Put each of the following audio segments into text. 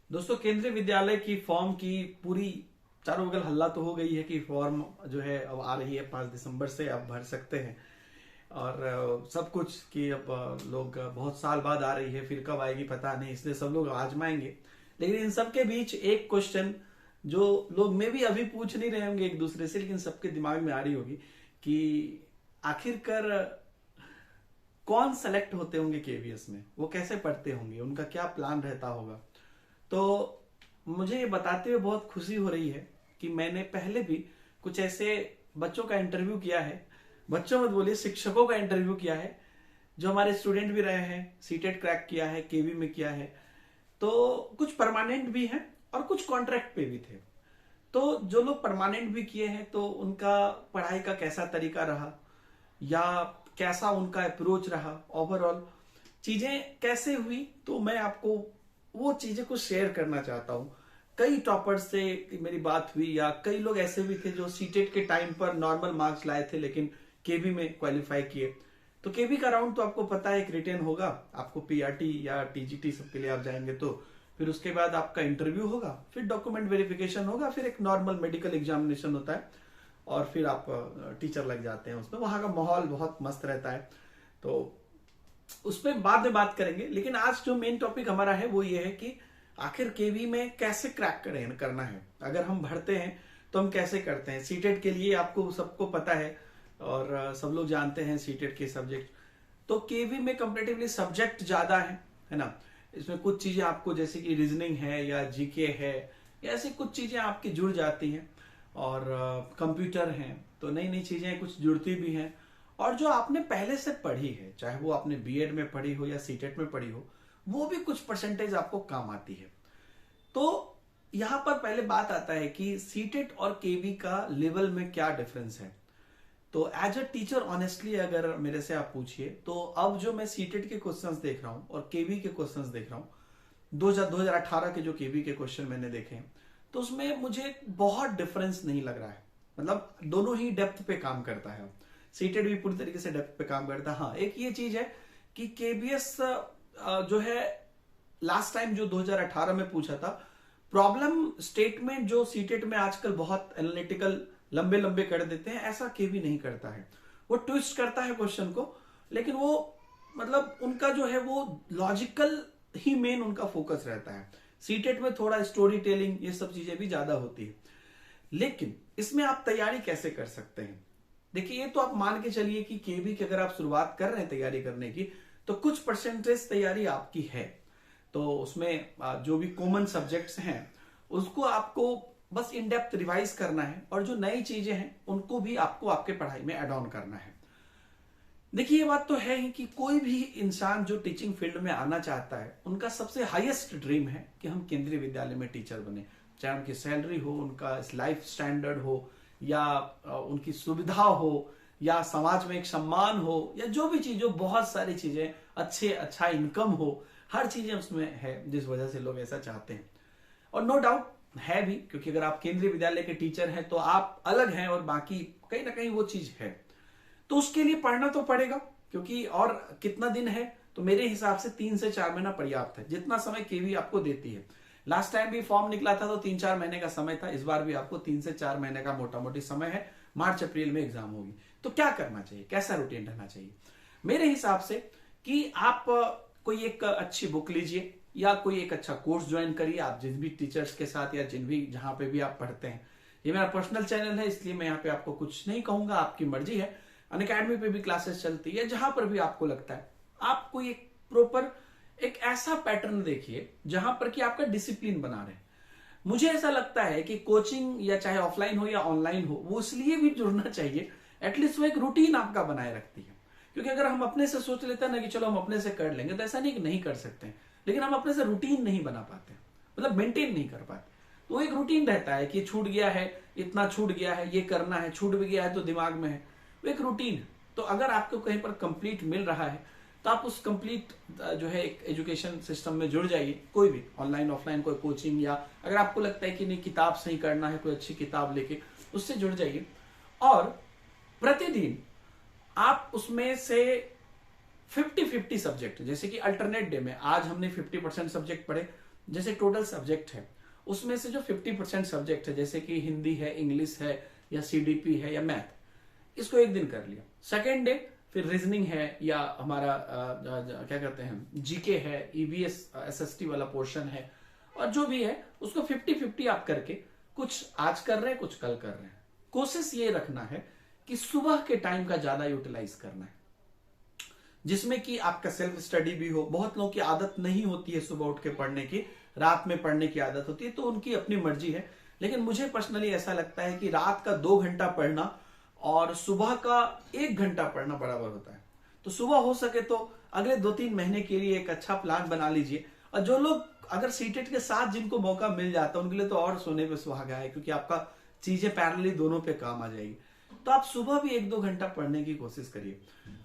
दोस्तों, केंद्रीय विद्यालय की फॉर्म की पूरी चारों बगल हल्ला तो हो गई है कि फॉर्म जो है अब आ रही है 5 दिसंबर से, आप भर सकते हैं। और सब कुछ कि अब लोग बहुत साल बाद आ रही है, फिर कब आएगी पता नहीं, इसलिए सब लोग आजमाएंगे। लेकिन इन सब के बीच एक क्वेश्चन जो लोग मे भी अभी पूछ नहीं रहे होंगे एक दूसरे से, लेकिन सबके दिमाग में आ रही होगी कि आखिरकार कौन सेलेक्ट होते होंगे केवीएस में, वो कैसे पढ़ते होंगे, उनका क्या प्लान रहता होगा। तो मुझे ये बताते हुए बहुत खुशी हो रही है कि मैंने पहले भी कुछ ऐसे बच्चों का इंटरव्यू किया है, बच्चों मत बोलिए, शिक्षकों का इंटरव्यू किया है जो हमारे स्टूडेंट भी रहे हैं, सीटेट क्रैक किया है, केवी में किया है। तो कुछ परमानेंट भी हैं और कुछ कॉन्ट्रैक्ट पे भी थे। तो जो लोग परमानेंट भी किए हैं तो उनका पढ़ाई का कैसा तरीका रहा, या कैसा उनका अप्रोच रहा, ओवरऑल चीजें कैसे हुई, तो मैं आपको वो चीजें कुछ शेयर करना चाहता हूं। कई टॉपर्स से मेरी बात हुई, या कई लोग ऐसे भी थे जो सीटेट के टाइम पर नॉर्मल मार्क्स लाए थे लेकिन केबी में क्वालिफाई किए। तो केबी का राउंड तो आपको पता है, एक रिटेन होगा, आपको पीआरटी या टीजीटी सबके लिए आप जाएंगे, तो फिर उसके बाद आपका इंटरव्यू होगा, फिर डॉक्यूमेंट वेरिफिकेशन होगा, फिर एक नॉर्मल मेडिकल एग्जामिनेशन होता है, और फिर आप टीचर लग जाते हैं उसमें। वहां का माहौल बहुत मस्त रहता है, तो उस पर बाद में बात करेंगे। लेकिन आज जो मेन टॉपिक हमारा है वो ये है कि आखिर केवी में कैसे क्रैक करना है, अगर हम भरते हैं तो हम कैसे करते हैं। सीटेट के लिए आपको सबको पता है, और सब लोग जानते हैं सीटेट के सब्जेक्ट। तो केवी में कंपेरेटिवली सब्जेक्ट ज्यादा है ना। इसमें कुछ चीजें आपको जैसे कि रीजनिंग है या जीके है, या ऐसी कुछ चीजें आपकी जुड़ जाती हैं, और कंप्यूटर हैं, तो नई नई चीजें कुछ जुड़ती भी हैं। और जो आपने पहले से पढ़ी है, चाहे वो आपने बीएड में पढ़ी हो या सीटेट में पढ़ी हो, वो भी कुछ परसेंटेज आपको काम आती है। तो यहां पर पहले बात आता है कि सीटेट और केवी का लेवल में क्या डिफरेंस है। तो एज अ टीचर ऑनेस्टली अगर मेरे से आप पूछिए, तो अब जो मैं सीटेट के क्वेश्चंस देख रहा हूं और केवी के क्वेश्चंस देख रहा हूं, 2018 के जो केवी के क्वेश्चन मैंने देखे हैं, तो उसमें मुझे बहुत डिफरेंस नहीं लग रहा है। मतलब दोनों ही डेप्थ पे काम करता है। सीटेड भी पूरी तरीके से डेप्थ पे काम करता है। हाँ, एक ये चीज है कि केबीएस जो है लास्ट टाइम जो 2018 में पूछा था, प्रॉब्लम स्टेटमेंट जो सीटेट में आजकल बहुत एनालिटिकल लंबे लंबे कर देते हैं, ऐसा केवी नहीं करता है। वो ट्विस्ट करता है क्वेश्चन को, लेकिन वो मतलब उनका जो है वो लॉजिकल ही मेन उनका फोकस रहता है। सीटेट में थोड़ा स्टोरी टेलिंग ये सब चीजें भी ज्यादा होती है। लेकिन इसमें आप तैयारी कैसे कर सकते हैं? देखिए, ये तो आप मान के चलिए कि केवी की अगर आप शुरुआत कर रहे हैं तैयारी करने की, तो कुछ परसेंटेज तैयारी आपकी है। तो उसमें जो भी कॉमन सब्जेक्ट्स हैं उसको आपको बस इन डेप्थ रिवाइज करना है, और जो नई चीजें हैं उनको भी आपको आपके पढ़ाई में एड ऑन करना है। देखिए, ये बात तो है ही कि कोई भी इंसान जो टीचिंग फील्ड में आना चाहता है, उनका सबसे हाईएस्ट ड्रीम है कि हम केंद्रीय विद्यालय में टीचर बने। चाहे उनकी सैलरी हो, उनका लाइफ स्टैंडर्ड हो, या उनकी सुविधा हो, या समाज में एक सम्मान हो, या जो भी चीज हो, बहुत सारी चीजें, अच्छा इनकम हो, हर चीजें उसमें है जिस वजह से लोग ऐसा चाहते हैं। और नो डाउट है भी, क्योंकि अगर आप केंद्रीय विद्यालय के टीचर हैं तो आप अलग हैं, और बाकी कहीं ना कहीं वो चीज है। तो उसके लिए पढ़ना तो पड़ेगा, क्योंकि और कितना दिन है, तो मेरे हिसाब से 3 से 4 महीना पर्याप्त है, जितना समय केवी आपको देती है। लास्ट टाइम भी फॉर्म निकला था तो 3-4 महीने का समय था, इस बार भी आपको 3 से 4 महीने का मोटा मोटी समय है। मार्च अप्रैल में एग्जाम होगी। तो क्या करना चाहिए, कैसा रूटीन रहना चाहिए? मेरे हिसाब से कि आप कोई एक अच्छी बुक लीजिए, या कोई एक अच्छा कोर्स ज्वाइन करिए, आप जिन भी टीचर्स के साथ, या जिन भी जहां पे भी आप पढ़ते हैं। ये मेरा पर्सनल चैनल है, इसलिए मैं यहाँ पे आपको कुछ नहीं कहूंगा, आपकी मर्जी है। अनअकैडमी पे भी क्लासेस चलती है, जहां पर भी आपको लगता है। आप कोई एक प्रॉपर एक ऐसा पैटर्न देखिए जहां पर कि आपका डिसिप्लिन बना रहे। मुझे ऐसा लगता है कि कोचिंग, या चाहे ऑफलाइन हो या ऑनलाइन हो, वो इसलिए भी जुड़ना चाहिए, एटलीस्ट वो एक रूटीन आपका बनाए रखती है। क्योंकि अगर हम अपने से सोच लेते हैं ना कि चलो हम अपने से कर लेंगे, तो ऐसा नहीं कि नहीं कर सकते, लेकिन हम अपने से रूटीन नहीं बना पाते, मतलब मेंटेन नहीं कर पाते। तो एक रूटीन रहता है कि छूट गया है, इतना छूट गया है, ये करना है, छूट भी गया है तो दिमाग में है, वो एक रूटीन है। तो अगर आपको कहीं पर कंप्लीट मिल रहा है, तो आप उस कंप्लीट जो है एक एजुकेशन सिस्टम में जुड़ जाइए, कोई भी ऑनलाइन ऑफलाइन कोई कोचिंग, या अगर आपको लगता है कि नहीं किताब से ही करना है, कोई अच्छी किताब लेके उससे जुड़ जाइए। और प्रतिदिन आप उसमें से 50-50 सब्जेक्ट, जैसे कि अल्टरनेट डे में आज हमने 50% सब्जेक्ट पढ़े, जैसे टोटल सब्जेक्ट है उसमें से जो 50% सब्जेक्ट है, जैसे कि हिंदी है, इंग्लिश है, या सीडीपी है, या मैथ, इसको एक दिन कर लिया। सेकेंड डे फिर रीजनिंग है, या हमारा क्या कहते हैं जीके है, ईवीएस एसएसटी वाला पोर्शन है, और जो भी है उसको 50-50 आप करके कुछ आज कर रहे हैं, कुछ कल कर रहे हैं। कोशिश ये रखना है कि सुबह के टाइम का ज्यादा यूटिलाइज करना है, जिसमें कि आपका सेल्फ स्टडी भी हो। बहुत लोगों की आदत नहीं होती है सुबह उठ के पढ़ने की, रात में पढ़ने की आदत होती है, तो उनकी अपनी मर्जी है। लेकिन मुझे पर्सनली ऐसा लगता है कि रात का 2 घंटा पढ़ना और सुबह का 1 घंटा पढ़ना बराबर होता है। तो सुबह हो सके तो अगले 2-3 महीने के लिए एक अच्छा प्लान बना लीजिए। और जो लोग अगर सीटेट के साथ जिनको मौका मिल जाता है उनके लिए तो और सोने पे सुहागा है, क्योंकि आपका चीजें पैरेलली दोनों पे काम आ जाएगी। तो आप सुबह भी 1-2 घंटा पढ़ने की कोशिश करिए,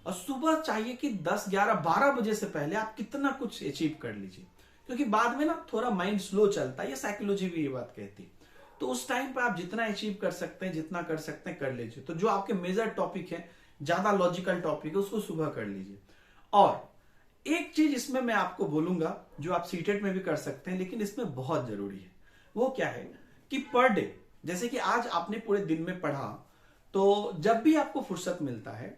और सुबह चाहिए कि 10, 11, 12 बजे से पहले आप कितना कुछ अचीव कर लीजिए, क्योंकि बाद में ना थोड़ा माइंड स्लो चलता है, ये साइकोलॉजी भी ये बात कहती है। तो उस टाइम पर आप जितना अचीव कर सकते हैं, जितना कर सकते हैं कर लीजिए। तो जो आपके मेजर टॉपिक है, ज्यादा लॉजिकल टॉपिक है, उसको सुबह कर लीजिए। और एक चीज इसमें मैं आपको बोलूंगा जो आप सीटेट में भी कर सकते हैं, लेकिन इसमें बहुत जरूरी है, वो क्या है कि पर डे, जैसे कि आज आपने पूरे दिन में पढ़ा, तो जब भी आपको फुर्सत मिलता है,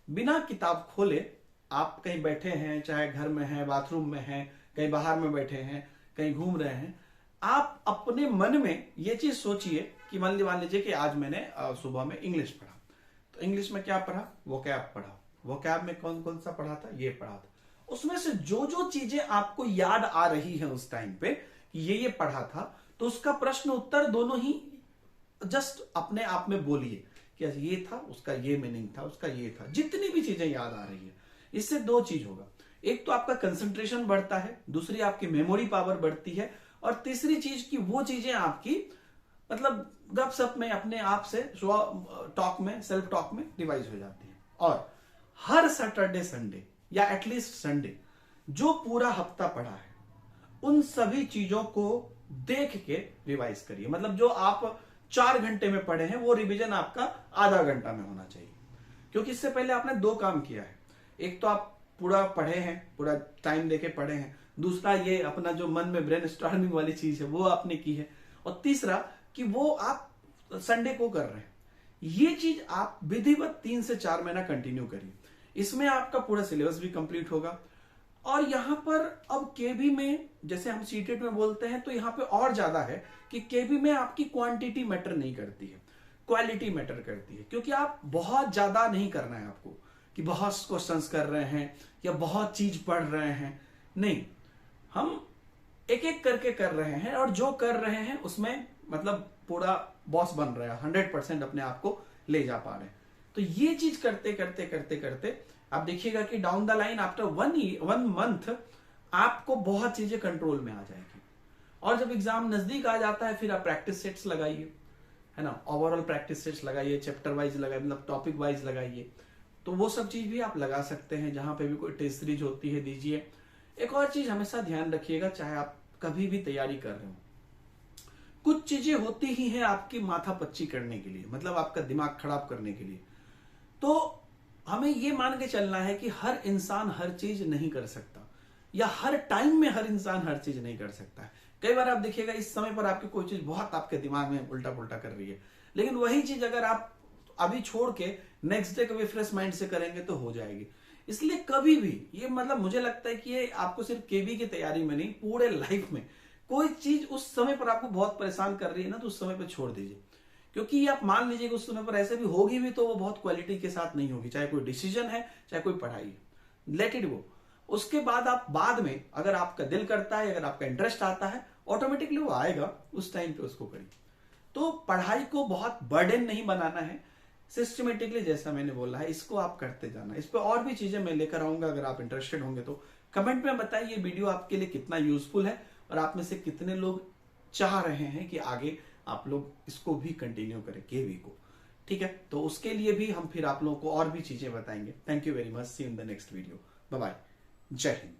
बिना किताब खोले आप कहीं बैठे हैं, चाहे घर में हैं, बाथरूम में हैं, कहीं बाहर में बैठे हैं, कहीं घूम रहे हैं, आप अपने मन में ये चीज सोचिए कि मान लीजिए कि आज मैंने सुबह में इंग्लिश पढ़ा, तो इंग्लिश में क्या पढ़ा, वोकैब पढ़ा। वोकैब में कौन कौन सा पढ़ा था, ये पढ़ा था। उसमें से जो जो चीजें आपको याद आ रही है उस टाइम पे कि ये पढ़ा था, तो उसका प्रश्न उत्तर दोनों ही जस्ट अपने आप में बोलिए कि ये था, उसका ये मीनिंग था, उसका ये था। जितनी भी चीजें याद आ रही है, इससे 2 चीज होगा, एक तो आपका कंसंट्रेशन बढ़ता है, दूसरी आपकी मेमोरी पावर बढ़ती है, और तीसरी चीज की वो चीजें आपकी मतलब गपशप में अपने आप से टॉक में, सेल्फ टॉक में रिवाइज हो जाती है। और हर सैटरडे संडे या एटलीस्ट संडे जो पूरा हफ्ता पढ़ा है, उन सभी चीजों को देख के रिवाइज करिए। मतलब जो आप 4 घंटे में पढ़े हैं, वो रिवीजन आपका आधा घंटा में होना चाहिए, क्योंकि इससे पहले आपने 2 काम किया है। एक तो आप पूरा पढ़े हैं, पूरा टाइम देके पढ़े हैं, दूसरा ये अपना जो मन में ब्रेन स्टॉर्मिंग वाली चीज है वो आपने की है, और तीसरा कि वो आप संडे को कर रहे हैं। ये चीज आप विधिवत 3 से 4 महीना कंटिन्यू करिए, इसमें आपका पूरा सिलेबस भी कंप्लीट होगा। और यहां पर अब केबी में, जैसे हम सीटेट में बोलते हैं, तो यहां पे और ज्यादा है कि केबी में आपकी क्वांटिटी मैटर नहीं करती है, क्वालिटी मैटर करती है। क्योंकि आप बहुत ज्यादा नहीं करना है आपको कि बहुत क्वेश्चंस कर रहे हैं या बहुत चीज पढ़ रहे हैं, नहीं, हम एक एक करके कर रहे हैं, और जो कर रहे हैं उसमें मतलब पूरा बॉस बन रहे हैं, 100% अपने आप को ले जा पा रहे हैं। तो ये चीज करते करते करते करते आप देखिएगा कि down the line after 1 month आपको बहुत चीजें कंट्रोल में आ जाएगी। और जब एग्जाम नजदीक आ जाता है, फिर आप प्रैक्टिस सेट्स लगाइए, है ना, ओवरऑल प्रैक्टिस सेट्स लगाइए, चैप्टर वाइज लगाइए, मतलब टॉपिक वाइज लगाइए। तो वो सब चीज भी आप लगा सकते हैं, जहां पे भी कोई टेस्ट सीरीज होती है दीजिए। एक और चीज हमेशा ध्यान रखिएगा, चाहे आप कभी भी तैयारी कर रहे हो, कुछ चीजें होती ही हैं आपकी माथा पच्ची करने के लिए, मतलब आपका दिमाग खराब करने के लिए। तो हमें ये मान के चलना है कि हर इंसान हर चीज नहीं कर सकता, या हर टाइम में हर इंसान हर चीज नहीं कर सकता है। कई बार आप देखिएगा इस समय पर आपकी कोई चीज बहुत आपके दिमाग में उल्टा पुल्टा कर रही है, लेकिन वही चीज अगर आप अभी छोड़ के नेक्स्ट डे कभी फ्रेश माइंड से करेंगे तो हो जाएगी। इसलिए कभी भी ये, मतलब मुझे लगता है कि ये आपको सिर्फ केबी की तैयारी में नहीं, पूरे लाइफ में कोई चीज उस समय पर आपको बहुत परेशान कर रही है ना, तो उस समय पर छोड़ दीजिए। क्योंकि आप मान लीजिए कि उस समय पर ऐसे भी होगी भी, तो वो बहुत क्वालिटी के साथ नहीं होगी, चाहे कोई डिसीजन है, चाहे कोई पढ़ाई है, लेट इट गो। उसके बाद आप बाद में, अगर आपका दिल करता है, अगर आपका इंटरेस्ट आता है, ऑटोमेटिकली वो आएगा, उस टाइम पे उसको करिए। तो पढ़ाई को बहुत बर्डन नहीं बनाना है, सिस्टमेटिकली जैसा मैंने बोला है, इसको आप करते जाना। इस पर और भी चीजें मैं लेकर आऊंगा, अगर आप इंटरेस्टेड होंगे तो कमेंट में बताइए ये वीडियो आपके लिए कितना यूजफुल है, और आप में से कितने लोग चाह रहे हैं कि आगे आप लोग इसको भी कंटिन्यू करें, केवी को। ठीक है, तो उसके लिए भी हम फिर आप लोगों को और भी चीजें बताएंगे। Thank you very much, see you in the next video, bye bye, जय हिंद।